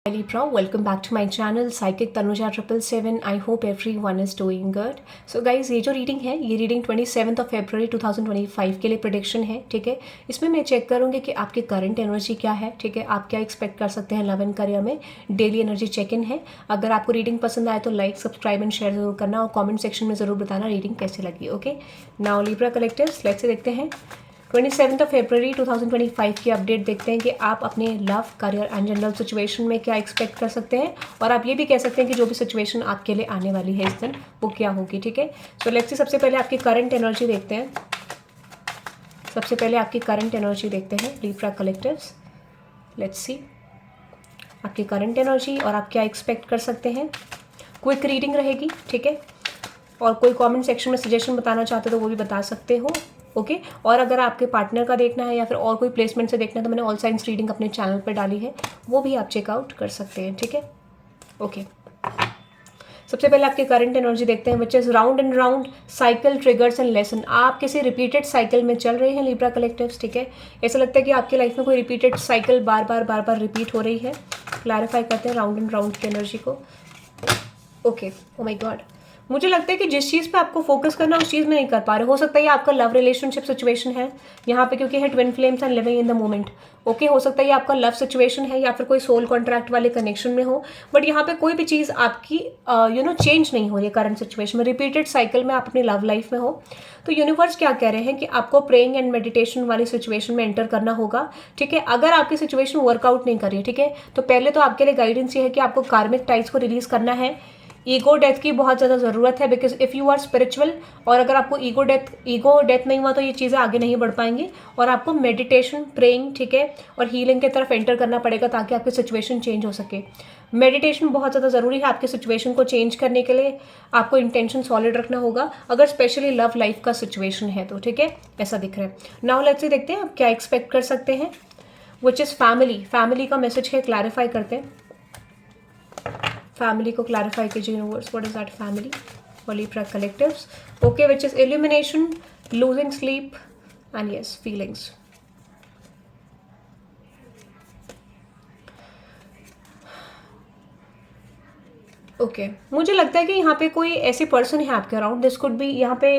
Libra, welcome back to my channel Psychic Tanuja 777. I hope everyone is doing good. So guys, ये जो reading है ये reading 27 फरवरी 2025 के लिए प्रेडिक्शन है, ठीक है। इसमें मैं चेक करूँगी कि आपकी करंट एनर्जी क्या है, ठीक है। आप क्या एक्सपेक्ट कर सकते हैं लव एंड करियर में। डेली एनर्जी चेक इन है। अगर आपको रीडिंग पसंद आए तो लाइक, सब्सक्राइब एंड शेयर जरूर करना और कॉमेंट सेक्शन में ज़रूर बताना रीडिंग कैसे लगी। Okay, now Libra collectors, let's see देखते हैं 27 फरवरी 2025 की अपडेट देखते हैं कि आप अपने love, career and general situation में क्या एक्सपेक्ट कर सकते हैं। और आप ये भी कह सकते हैं कि जो भी सिचुएशन आपके लिए आने वाली है इस दिन वो क्या होगी, ठीक है। सो लेट्स सी, सबसे पहले आपकी करंट एनर्जी देखते हैं। सबसे पहले आपकी करंट एनर्जी देखते हैं लिब्रा कलेक्टर्स। लेट्स सी आपकी करंट एनर्जी और आप क्या एक्सपेक्ट कर सकते हैं। क्विक रीडिंग रहेगी, ठीक है। और कोई कमेंट सेक्शन में सजेशन बताना चाहते हो तो वो भी बता सकते हो, ओके। और अगर आपके पार्टनर का देखना है या फिर और कोई प्लेसमेंट से देखना है तो मैंने ऑल साइंस रीडिंग अपने चैनल पर डाली है, वो भी आप चेकआउट कर सकते हैं, ठीक है। ओके, सबसे पहले आपकी करंट एनर्जी देखते हैं, which is round and round cycle triggers and lesson. आप किसी रिपीटेड साइकिल में चल रहे हैं लिब्रा कलेक्टिव्स, ठीक है। ऐसा लगता है कि आपकी लाइफ में कोई रिपीटेड साइकिल बार बार रिपीट हो रही है। क्लैरिफाई करते हैं राउंड एंड राउंड की एनर्जी को। ओके, ओ माय गॉड, मुझे लगता है कि जिस चीज़ पे आपको फोकस करना उस चीज़ में नहीं कर पा रहे। हो सकता है ये आपका लव रिलेशनशिप सिचुएशन है यहाँ पे, क्योंकि है twin flames and living in the moment. Okay, हो सकता है ये आपका लव सिचुएशन है या फिर कोई सोल कॉन्ट्रैक्ट वाले कनेक्शन में हो, बट यहाँ पे कोई भी चीज़ आपकी चेंज नहीं हो रही है करंट सिचुएशन में। रिपीटेड साइकिल में आप अपनी लव लाइफ में हो तो यूनिवर्स क्या कह रहे हैं कि आपको प्रेइंग एंड मेडिटेशन वाली सिचुएशन में एंटर करना होगा, ठीक है। अगर आपकी सिचुएशन वर्कआउट नहीं कर रही है, ठीक है, तो पहले तो आपके लिए गाइडेंस ये है कि आपको कार्मिक टाइज को रिलीज करना है। ईगो डेथ की बहुत ज़्यादा ज़रूरत है, because if you are spiritual और अगर आपको ईगो डेथ नहीं हुआ तो ये चीज़ें आगे नहीं बढ़ पाएंगी। और आपको मेडिटेशन, प्रेइंग, ठीक है, और हीलिंग की तरफ एंटर करना पड़ेगा ताकि आपकी सिचुएशन चेंज हो सके। मेडिटेशन बहुत ज़्यादा ज़रूरी है आपकी सिचुएशन को चेंज करने के लिए। आपको इंटेंशन सॉलिड रखना होगा अगर स्पेशली लव लाइफ का सिचुएशन है तो, ठीक है, ऐसा दिख रहा है। नाउ लेट्स सी, देखते हैं आप क्या एक्सपेक्ट कर सकते हैं, विच इज़ फैमिली। फैमिली का मैसेज है, क्लैरिफाई करते हैं। फैमिली को क्लैरिफाई कीजिए universe, what is that family for Libra collectives. Okay, which is illumination, losing sleep and yes feelings. Okay, मुझे लगता है कि यहाँ पे कोई ऐसी पर्सन है आपके अराउंड, दिस कुड बी, यहाँ पे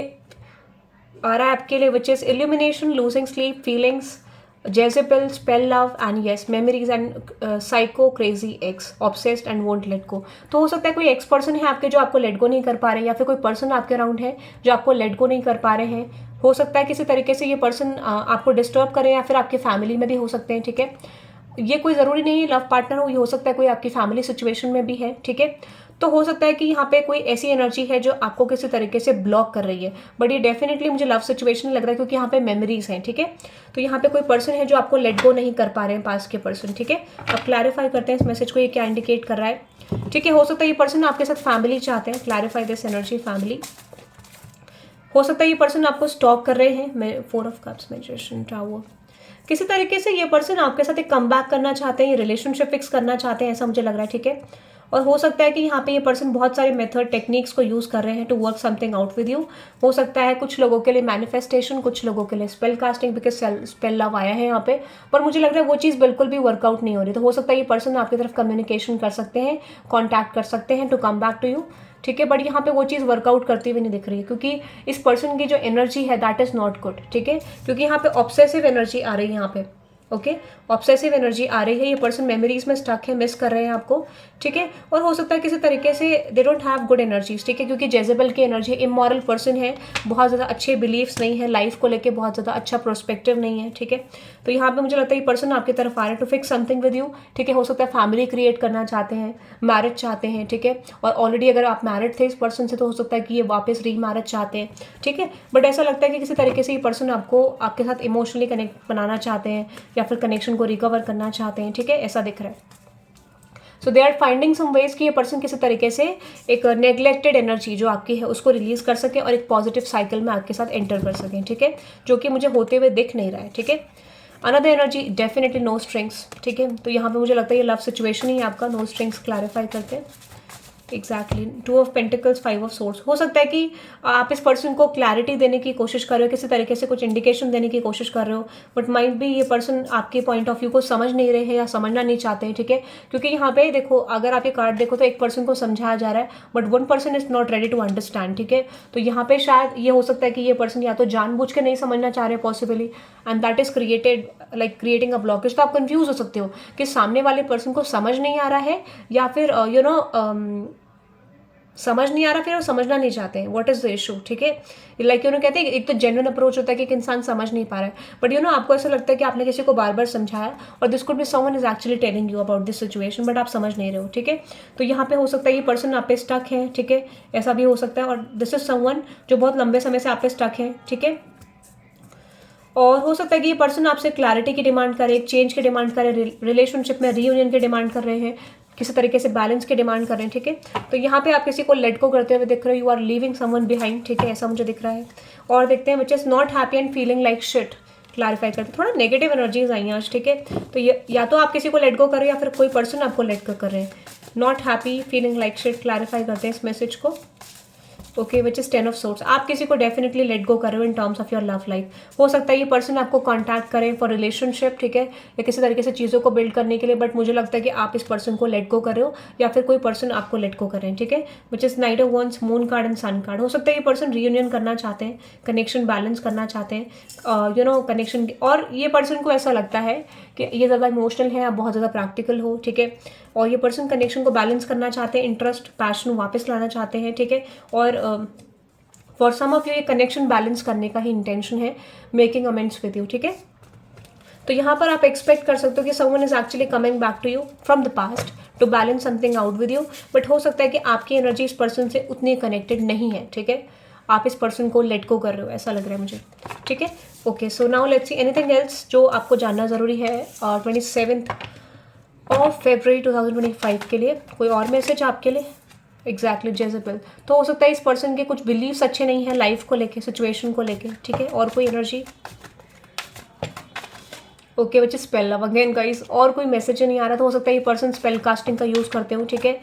आ रहा है आपके लिए, which is illumination, losing sleep, feelings, Jezebel, spell love and yes memories and psycho crazy ex, obsessed and won't let go। तो हो सकता है कोई एक्स पर्सन है आपके जो आपको लेट गो नहीं कर पा रहे हैं, या फिर कोई पर्सन आपके अराउंड है जो आपको लेट गो नहीं कर पा रहे हैं। हो सकता है किसी तरीके से ये पर्सन आपको डिस्टर्ब करे या फिर आपके फैमिली में भी हो सकते हैं, ठीक है। ये कोई ज़रूरी नहीं है लव पार्टनर हो, ये हो सकता है कोई आपकी फैमिली सिचुएशन में भी है, ठीक है। तो हो सकता है कि यहाँ पे कोई ऐसी एनर्जी है जो आपको किसी तरीके से ब्लॉक कर रही है, बट ये डेफिनेटली मुझे लव सिचुएशन लग रहा है क्योंकि यहाँ पे मेमोरीज हैं, ठीक है। तो यहाँ पे कोई पर्सन है जो आपको लेट गो नहीं कर पा रहे हैं, पास के पर्सन, ठीक है। अब क्लैरिफाई करते हैं इस मैसेज को, ये क्या इंडिकेट कर रहा है, ठीक है। हो सकता है ये पर्सन आपके साथ फैमिली चाहते हैं, क्लैरिफाई दिस एनर्जी, फैमिली। हो सकता है ये पर्सन आपको स्टॉक कर रहे हैं, 4 ऑफ कप्स, मैजिशियन, टावर। किसी तरीके से ये पर्सन आपके साथ एक कम बैक करना चाहते हैं, ये रिलेशनशिप फिक्स करना चाहते हैं, ऐसा मुझे लग रहा है, ठीक है। और हो सकता है कि यहाँ पे ये पर्सन बहुत सारे मेथड, टेक्निक्स को यूज़ कर रहे हैं to work something out with you. हो सकता है कुछ लोगों के लिए मैनिफेस्टेशन, कुछ लोगों के लिए spell casting, because spell love आया है यहाँ पे, पर मुझे लग रहा है वो चीज़ बिल्कुल भी वर्कआउट नहीं हो रही। तो हो सकता है ये पर्सन आपकी तरफ कम्युनिकेशन कर सकते हैं, कॉन्टैक्ट कर सकते हैं to come back to you, ठीक है। बट यहाँ पे वो चीज़ वर्कआउट करती हुई नहीं दिख रही है क्योंकि इस पर्सन की जो एनर्जी है दैट इज़ नॉट गुड, ठीक है। क्योंकि यहाँ पे ऑब्सेसिव एनर्जी आ रही है यहाँ पे, ओके, ऑब्सेसिव एनर्जी आ रही है। ये पर्सन मेमोरीज में स्टक है, मिस कर रहे हैं आपको, ठीक है। और हो सकता है किसी तरीके से they don't have good energies, ठीक है, क्योंकि जेजेबल की एनर्जी, इमोरल पर्सन है, बहुत ज़्यादा अच्छे बिलीव्स नहीं है, लाइफ को लेके बहुत ज़्यादा अच्छा प्रोस्पेक्टिव नहीं है, ठीक है। तो यहाँ पे मुझे लगता है ये पर्सन आपकी तरफ आ रहा है to fix something with you, ठीक है। हो सकता है फैमिली क्रिएट करना चाहते हैं, मैरिज चाहते हैं, ठीक है। और ऑलरेडी अगर आप मैरिड थे इस पर्सन से तो हो सकता है कि ये वापस री मैरिज चाहते हैं, ठीक है। बट ऐसा लगता है कि किसी तरीके से ये पर्सन आपको आपके साथ इमोशनली कनेक्ट बनाना चाहते हैं या फिर कनेक्शन को रिकवर करना चाहते हैं, ठीक है, ऐसा दिख रहा है। So they are finding some ways कि ये पर्सन किसी तरीके से एक नेग्लेक्टेड एनर्जी जो आपकी है उसको रिलीज कर सके और एक पॉजिटिव साइकिल में आपके साथ एंटर कर सकें, ठीक है, जो कि मुझे होते हुए दिख नहीं रहा है, ठीक है। Another energy definitely no strings, ठीक है। तो यहाँ पे मुझे लगता है ये लव सिचुएशन ही है आपका, नो स्ट्रिंग्स, क्लैरिफाई करते हैं। Exactly, 2 of pentacles, 5 of swords. हो सकता है कि आप इस पर्सन को क्लैरिटी देने की कोशिश कर रहे हो, किसी तरीके से कुछ इंडिकेशन देने की कोशिश कर रहे हो, बट माइट भी ये पर्सन आपके पॉइंट ऑफ व्यू को समझ नहीं रहे हैं या समझना नहीं चाहते हैं, ठीक है। क्योंकि यहाँ पे देखो, अगर आप ये कार्ड देखो तो एक पर्सन को समझाया जा रहा है but one person is not ready to understand, ठीक है। तो यहाँ पे शायद ये हो सकता है कि ये पर्सन या तो जानबूझ के नहीं समझना चाह रहे possibly, and that is created like creating a blockage. तो आप कंफ्यूज हो सकते हो कि सामने वाले पर्सन को समझ नहीं आ रहा है या फिर समझ नहीं आ रहा, फिर वो समझना नहीं चाहते हैं। व्हाट इज द इशू, ठीक है। लाइक कहते हैं एक तो जेन्युइन अप्रोच होता है कि एक इंसान समझ नहीं पा रहा है, बट आपको ऐसा लगता है कि आपने किसी को बार बार समझाया और this could be someone is actually telling you about this situation, but आप समझ नहीं रहे हो, ठीक है। तो यहाँ पे हो सकता है ये पर्सन आप पे स्टक है, ठीक है, ऐसा भी हो सकता है। और दिस इज समवन जो बहुत लंबे समय से आप पे स्टक है, ठीक है। और हो सकता है कि ये पर्सन आपसे क्लैरिटी की डिमांड करे, एक चेंज की डिमांड करे, रिलेशनशिप में रीयूनियन की डिमांड कर रहे हैं, किसी तरीके से बैलेंस की डिमांड कर रहे हैं, ठीक है। तो यहाँ पे आप किसी को लेट गो करते हुए दिख रहे हो, you are leaving someone behind, ठीक है, ऐसा मुझे दिख रहा है। और देखते हैं which is not happy and feeling like shit, clarify करते हैं। थोड़ा नेगेटिव एनर्जीज आई हैं आज, ठीक है। तो ये या तो आप किसी को लेट गो कर रहे हैं या फिर कोई पर्सन आपको लेट गो कर रहे हैं। Not happy, feeling like shit, clarify करते हैं इस मैसेज को। Okay, which is 10 of swords. आप किसी को डेफिनेटली लेट गो कर रहे हो in terms of your love life. हो सकता है ये पर्सन आपको कॉन्टैक्ट करे फॉर रिलेशनशिप, ठीक है, या किसी तरीके से चीज़ों को बिल्ड करने के लिए, बट मुझे लगता है कि आप इस पर्सन को लेट गो कर रहे हो या फिर कोई पर्सन आपको लेट गो कर रहे हैं, ठीक है। Which is knight of wands, moon card and sun card. हो सकता है ये पर्सन रीयूनियन करना चाहते हैं, कनेक्शन बैलेंस करना चाहते हैं, कनेक्शन। और ये पर्सन को ऐसा लगता है कि ये ज़्यादा इमोशनल है, आप बहुत ज़्यादा प्रैक्टिकल हो, ठीक है। और ये पर्सन कनेक्शन को बैलेंस करना चाहते हैं, इंटरेस्ट पैशन वापस लाना चाहते हैं, ठीक है। और फॉर सम ऑफ यू ये कनेक्शन बैलेंस करने का ही इंटेंशन है, मेकिंग अमेंड्स विद यू, ठीक है। तो यहाँ पर आप एक्सपेक्ट कर सकते हो कि someone is actually coming back to you from the past to balance something out with you, but हो सकता है कि आपकी एनर्जी इस पर्सन से उतनी कनेक्टेड नहीं है, ठीक है। आप इस पर्सन को लेट गो कर रहे हो, ऐसा लग रहा है मुझे, ठीक है। Okay, so now let's see anything else जो आपको जानना जरूरी है 27 ऑफ फरवरी 2025 के लिए। कोई और मैसेज आपके लिए? एग्जैक्टली, जेजेबल। तो हो सकता है इस पर्सन के कुछ बिलीव्स अच्छे नहीं है लाइफ को लेके, सिचुएशन को लेके, ठीक है। और कोई energy? Okay, which is spell love again guys. और कोई मैसेज नहीं आ रहा, तो हो सकता है ये पर्सन स्पेल कास्टिंग का यूज करते हो, ठीक है,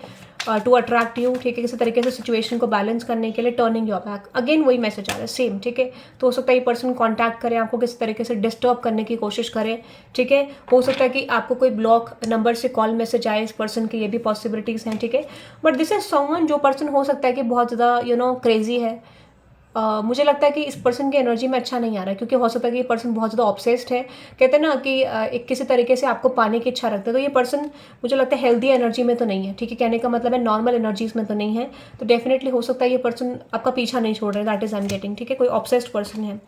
टू अट्रैक्ट यू, ठीक है, किसी तरीके से सिचुएशन को बैलेंस करने के लिए, टर्निंग योर बैक। अगेन वही मैसेज आ रहा है, सेम, ठीक है। तो हो सकता है ये पर्सन कॉन्टैक्ट करे, आपको किसी तरीके से डिस्टर्ब करने की कोशिश करे, ठीक है। हो सकता है कि आपको कोई ब्लॉक नंबर से कॉल मैसेज आए इस पर्सन की, ये भी पॉसिबिलिटीज हैं, ठीक है। बट दिस इज समवन, जो पर्सन हो सकता है कि बहुत ज़्यादा क्रेजी है। मुझे लगता है कि इस पर्सन की एनर्जी में अच्छा नहीं आ रहा है, क्योंकि हो सकता है कि ये पर्सन बहुत ज़्यादा ऑब्सेस्ड है। कहते हैं ना कि एक किसी तरीके से आपको पाने की इच्छा रखता है। तो ये पर्सन मुझे लगता है हेल्दी एनर्जी में तो नहीं है, ठीक है, कहने का मतलब है नॉर्मल एनर्जीज में तो नहीं है। तो डेफिनेटली हो सकता है ये पर्सन आपका पीछा नहीं छोड़ रहा है, that is I am getting, ठीक है। कोई ऑब्सेस्ड पर्सन है।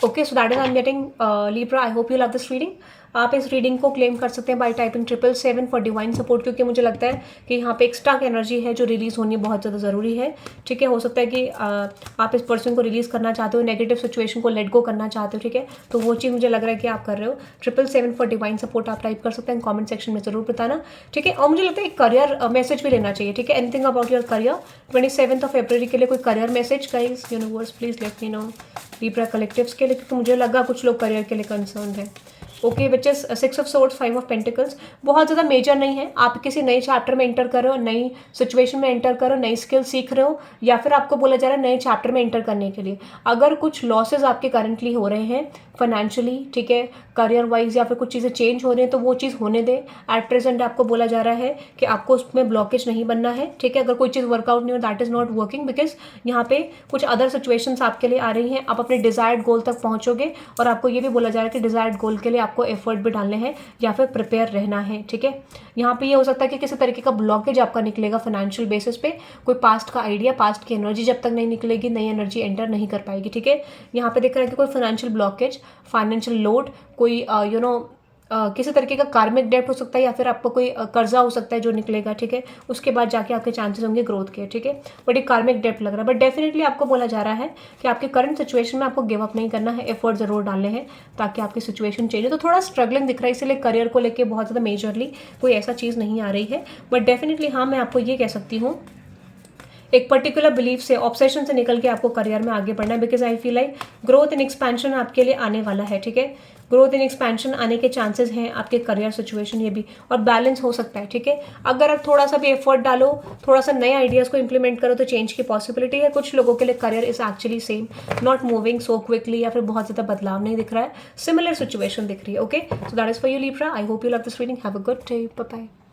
Okay, so that is I am getting Libra. I hope you love this reading. आप इस रीडिंग को क्लेम कर सकते हैं bye typing 777 for divine support, क्योंकि मुझे लगता है कि यहाँ पे एक्स्ट्रा एनर्जी है जो रिलीज होनी बहुत ज़्यादा ज़रूरी है, ठीक है। हो सकता है कि आप इस पर्सन को रिलीज करना चाहते हो, नेगेटिव सिचुएशन को लेट गो करना चाहते हो, ठीक है। तो वो चीज़ मुझे लग रहा है कि आप कर रहे हो। 777 फॉर डिवाइन सपोर्ट आप टाइप कर सकते हैं, कॉमेंट सेक्शन में जरूर बताना, ठीक है। और मुझे लगता है एक करियर मैसेज भी लेना चाहिए, ठीक है। Anything about your career 27 of February के लिए कोई career message guys, universe please let me know, Libra collectives के लिए, क्योंकि मुझे लगा कुछ लोग करियर के लिए कंसर्न है। Okay, which is 6 of swords, 5 of pentacles. बहुत ज़्यादा मेजर नहीं है, आप किसी नए चैप्टर में एंटर कर रहे हो, नई सिचुएशन में एंटर कर रहे हो, नई स्किल सीख रहे हो, या फिर आपको बोला जा रहा है नए चैप्टर में एंटर करने के लिए। अगर कुछ लॉसेज आपके करंटली हो रहे हैं फाइनेंशियली, ठीक है, करियर वाइज, या फिर कुछ चीज़ें चेंज हो रही हैं, तो वो चीज़ होने दें। एट प्रेजेंट आपको बोला जा रहा है कि आपको उसमें ब्लॉकेज नहीं बनना है, ठीक है। अगर कोई चीज़ वर्कआउट नहीं हो, that is not working, because यहाँ पे कुछ अदर सिचुएशंस आपके लिए आ रही हैं। आप अपने डिजायर्ड गोल तक पहुँचोगे, और आपको ये भी बोला जा रहा है कि डिजायर्ड गोल के लिए आपको एफर्ट भी डालने हैं या फिर प्रिपेयर रहना है, ठीक है। यहाँ पे ये हो सकता है कि किसी तरीके का ब्लॉकेज आपका निकलेगा फाइनेंशियल बेसिस पे, कोई पास्ट का आइडिया, पास्ट की एनर्जी जब तक नहीं निकलेगी, नई एनर्जी एंटर नहीं कर पाएगी, ठीक है। यहाँ पे देख रहा है कि कोई फाइनेंशियल ब्लॉकेज, फाइनेंशियल लोड, कोई किसी तरीके का कार्मिक डेब्ट हो सकता है, या फिर आपको कोई कर्जा हो सकता है जो निकलेगा, ठीक है। उसके बाद जाके आपके चांसेस होंगे ग्रोथ के, ठीक है। बट एक कार्मिक डेब्ट लग रहा है, बट डेफिनेटली आपको बोला जा रहा है कि आपके करंट सिचुएशन में आपको गिव अप नहीं करना है, एफर्ट जरूर डालने हैं ताकि आपकी सिचुएशन चेंज हो। तो थोड़ा स्ट्रगलिंग दिख रहा है, इसलिए करियर को लेकर बहुत ज़्यादा मेजरली कोई ऐसा चीज़ नहीं आ रही है। बट डेफिनेटली हाँ, मैं आपको ये कह सकती हूँ, एक पर्टिकुलर बिलीफ से, ऑब्सेशन से निकल के आपको करियर में आगे बढ़ना है, because I feel like growth and expansion आपके लिए आने वाला है, ठीक है। ग्रोथ इन एक्सपेंशन आने के चांसेस हैं आपके करियर सिचुएशन ये भी, और बैलेंस हो सकता है, ठीक है। अगर आप थोड़ा सा भी एफर्ट डालो, थोड़ा सा नए आइडियाज़ को इंप्लीमेंट करो तो चेंज की पॉसिबिलिटी है। कुछ लोगों के लिए career is actually same, not moving so quickly, या फिर बहुत ज़्यादा बदलाव नहीं दिख रहा है, सिमिलर सिचुएशन दिख रही है। Okay, so that is for you Libra. I hope you love this reading. Have a good day, bye bye.